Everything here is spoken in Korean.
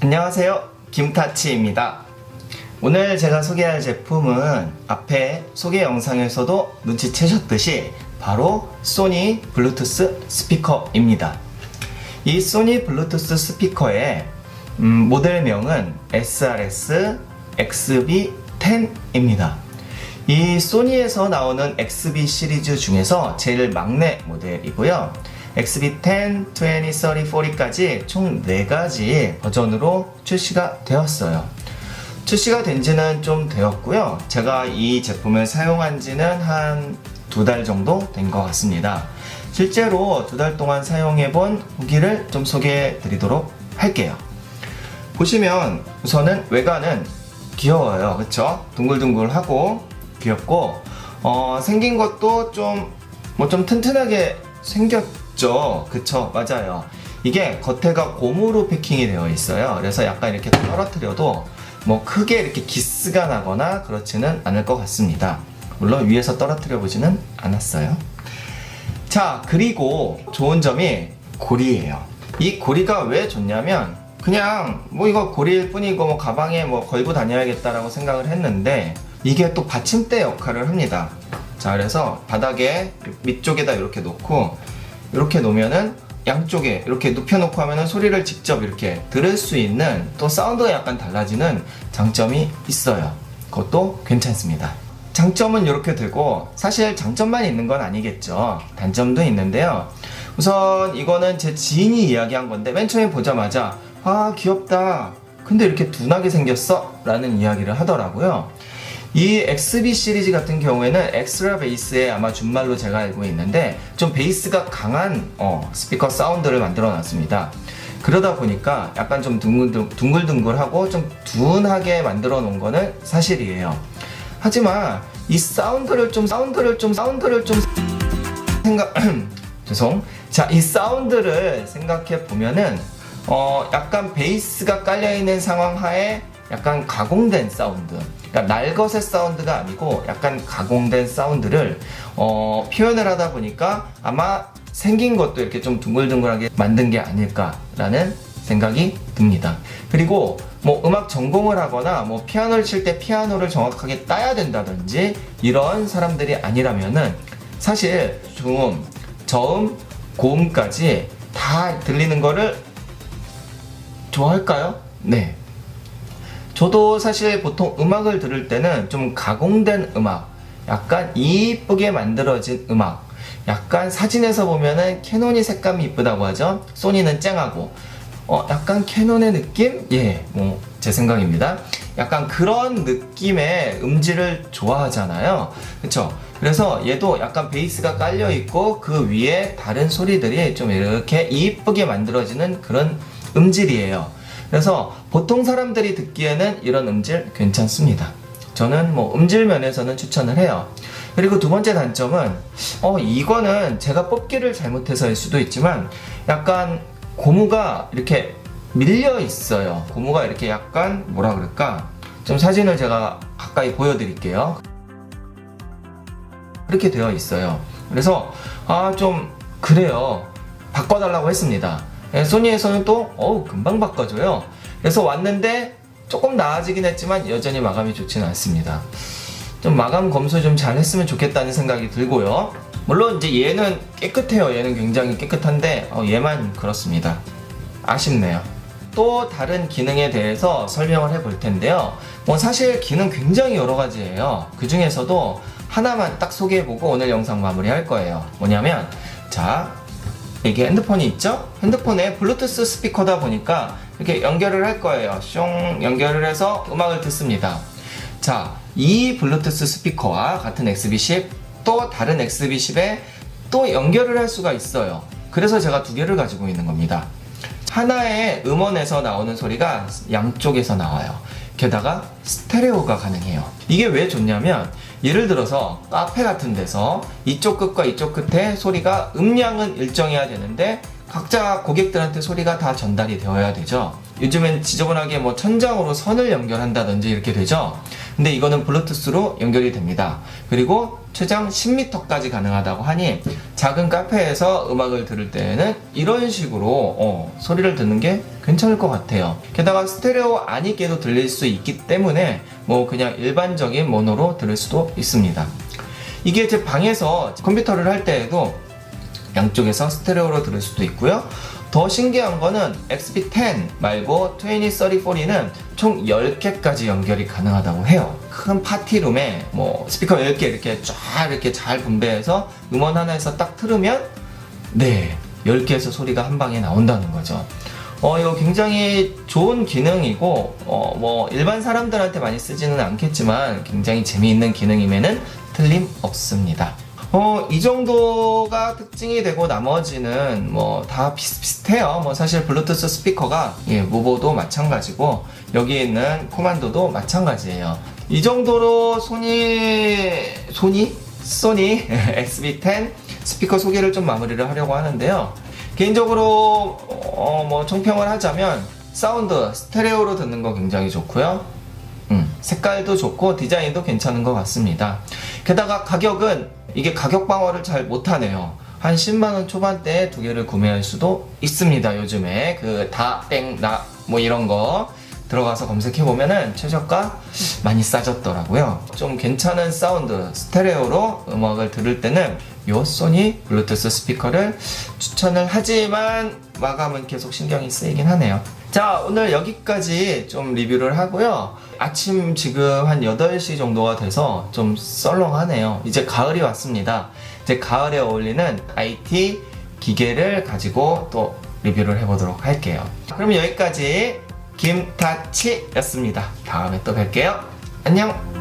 안녕하세요, 김타치입니다. 오늘 제가 소개할 제품은 앞에 소개 영상에서도 눈치채셨듯이 바로 소니 블루투스 스피커입니다. 이 소니 블루투스 스피커의 모델명은 SRS XB10입니다. 이 소니에서 나오는 XB 시리즈 중에서 제일 막내 모델이고요. XB10, 20, 30, 40까지 총 4가지 버전으로 출시가 되었어요. 출시가 된 지는 좀 되었고요. 제가 이 제품을 사용한 지는 한 2달 정도 된 것 같습니다. 실제로 2달 동안 사용해본 후기를 좀 소개해 드리도록 할게요. 보시면 우선은 외관은 귀여워요. 그쵸? 둥글둥글하고 귀엽고 생긴 것도 좀 튼튼하게 생겼죠. 그쵸? 맞아요. 이게 겉에가 고무로 패킹이 되어 있어요. 그래서 약간 이렇게 떨어뜨려도 크게 이렇게 기스가 나거나 그렇지는 않을 것 같습니다. 물론 위에서 떨어뜨려 보지는 않았어요. 자, 그리고 좋은 점이 고리예요. 이 고리가 왜 좋냐면 그냥 이거 고리일 뿐이고 가방에 걸고 다녀야겠다라고 생각을 했는데 이게 또 받침대 역할을 합니다. 자, 그래서 바닥에 밑쪽에다 이렇게 놓고 이렇게 놓으면은 양쪽에 이렇게 눕혀놓고 하면은 소리를 직접 이렇게 들을 수 있는, 또 사운드가 약간 달라지는 장점이 있어요. 그것도 괜찮습니다. 장점은 이렇게 되고, 사실 장점만 있는 건 아니겠죠. 단점도 있는데요. 우선 이거는 제 지인이 이야기한 건데 맨 처음에 보자마자 귀엽다, 근데 이렇게 둔하게 생겼어? 라는 이야기를 하더라고요. 이 XB 시리즈 같은 경우에는 엑스트라 베이스에 아마 준말로 제가 알고 있는데 좀 베이스가 강한 스피커 사운드를 만들어 놨습니다. 그러다 보니까 약간 좀 둥글둥글하고 좀 둔하게 만들어 놓은 거는 사실이에요. 하지만 이 사운드를 좀 이 사운드를 생각해 보면은 약간 베이스가 깔려 있는 상황 하에 약간 가공된 사운드, 그러니까 날것의 사운드가 아니고 약간 가공된 사운드를 표현을 하다 보니까 아마 생긴 것도 이렇게 좀 둥글둥글하게 만든 게 아닐까라는 생각이 듭니다. 그리고 음악 전공을 하거나 피아노를 칠 때 피아노를 정확하게 따야 된다든지 이런 사람들이 아니라면은 사실 중음, 저음, 고음까지 다 들리는 거를 좋아할까요? 네. 저도 사실 보통 음악을 들을 때는 좀 가공된 음악, 약간 이쁘게 만들어진 음악, 약간 사진에서 보면은 캐논이 색감이 이쁘다고 하죠. 소니는 쨍하고 약간 캐논의 느낌? 예, 제 생각입니다. 약간 그런 느낌의 음질을 좋아하잖아요. 그쵸? 그래서 얘도 약간 베이스가 깔려 있고 그 위에 다른 소리들이 좀 이렇게 이쁘게 만들어지는 그런 음질이에요. 그래서 보통 사람들이 듣기에는 이런 음질 괜찮습니다. 저는 음질 면에서는 추천을 해요. 그리고 두 번째 단점은 이거는 제가 뽑기를 잘못해서일 수도 있지만 약간 고무가 이렇게 밀려 있어요. 고무가 이렇게 약간 좀 사진을 제가 가까이 보여드릴게요. 이렇게 되어 있어요. 그래서 좀 그래요. 바꿔달라고 했습니다. 소니에서는 또 금방 바꿔줘요. 그래서 왔는데 조금 나아지긴 했지만 여전히 마감이 좋지는 않습니다. 좀 마감 검수 좀 잘 했으면 좋겠다는 생각이 들고요. 물론 이제 얘는 깨끗해요. 얘는 굉장히 깨끗한데 얘만 그렇습니다. 아쉽네요. 또 다른 기능에 대해서 설명을 해볼 텐데요. 사실 기능 굉장히 여러 가지예요. 그 중에서도 하나만 딱 소개해보고 오늘 영상 마무리할 거예요. 뭐냐면 이게 핸드폰이 있죠? 핸드폰에 블루투스 스피커다 보니까 이렇게 연결을 할 거예요. 숑 연결을 해서 음악을 듣습니다. 자, 이 블루투스 스피커와 같은 XB10 또 다른 XB10에 또 연결을 할 수가 있어요. 그래서 제가 2개를 가지고 있는 겁니다. 하나의 음원에서 나오는 소리가 양쪽에서 나와요. 게다가 스테레오가 가능해요. 이게 왜 좋냐면 예를 들어서 카페 같은 데서 이쪽 끝과 이쪽 끝에 소리가 음량은 일정해야 되는데 각자 고객들한테 소리가 다 전달이 되어야 되죠. 요즘엔 지저분하게 천장으로 선을 연결한다든지 이렇게 되죠. 근데 이거는 블루투스로 연결이 됩니다. 그리고 최장 10m까지 가능하다고 하니 작은 카페에서 음악을 들을 때는 이런 식으로 소리를 듣는 게 괜찮을 것 같아요. 게다가 스테레오 아니게도 들릴 수 있기 때문에 뭐 그냥 일반적인 모노로 들을 수도 있습니다. 이게 제 방에서 컴퓨터를 할 때에도 양쪽에서 스테레오로 들을 수도 있고요. 더 신기한 거는 XB10 말고 2034는 총 10개까지 연결이 가능하다고 해요. 큰 파티룸에 뭐 스피커 10개 이렇게 쫙 이렇게 잘 분배해서 음원 하나에서 딱 틀으면 10개에서 소리가 한 방에 나온다는 거죠. 이거 굉장히 좋은 기능이고 뭐 일반 사람들한테 많이 쓰지는 않겠지만 굉장히 재미있는 기능임에는 틀림없습니다. 이 정도가 특징이 되고 나머지는 뭐 다 비슷비슷해요. 뭐 사실 블루투스 스피커가 무보도 마찬가지고 여기 있는 코만도도 마찬가지예요. 이 정도로 소니 XB10 스피커 소개를 좀 마무리를 하려고 하는데요. 개인적으로 뭐 총평을 하자면 사운드 스테레오로 듣는 거 굉장히 좋고요. 색깔도 좋고 디자인도 괜찮은 것 같습니다. 게다가 가격은 이게 가격 방어를 잘 못하네요. 한 10만원 초반대에 두 개를 구매할 수도 있습니다. 요즘에 그 뭐 이런 거 들어가서 검색해보면은 최저가 많이 싸졌더라고요. 좀 괜찮은 사운드 스테레오로 음악을 들을 때는 요 소니 블루투스 스피커를 추천을 하지만 마감은 계속 신경이 쓰이긴 하네요. 자, 오늘 여기까지 좀 리뷰를 하고요. 아침 지금 한 8시 정도가 돼서 좀 썰렁하네요. 이제 가을이 왔습니다. 이제 가을에 어울리는 IT 기계를 가지고 또 리뷰를 해보도록 할게요. 그럼 여기까지 김다치였습니다. 다음에 또 뵐게요. 안녕!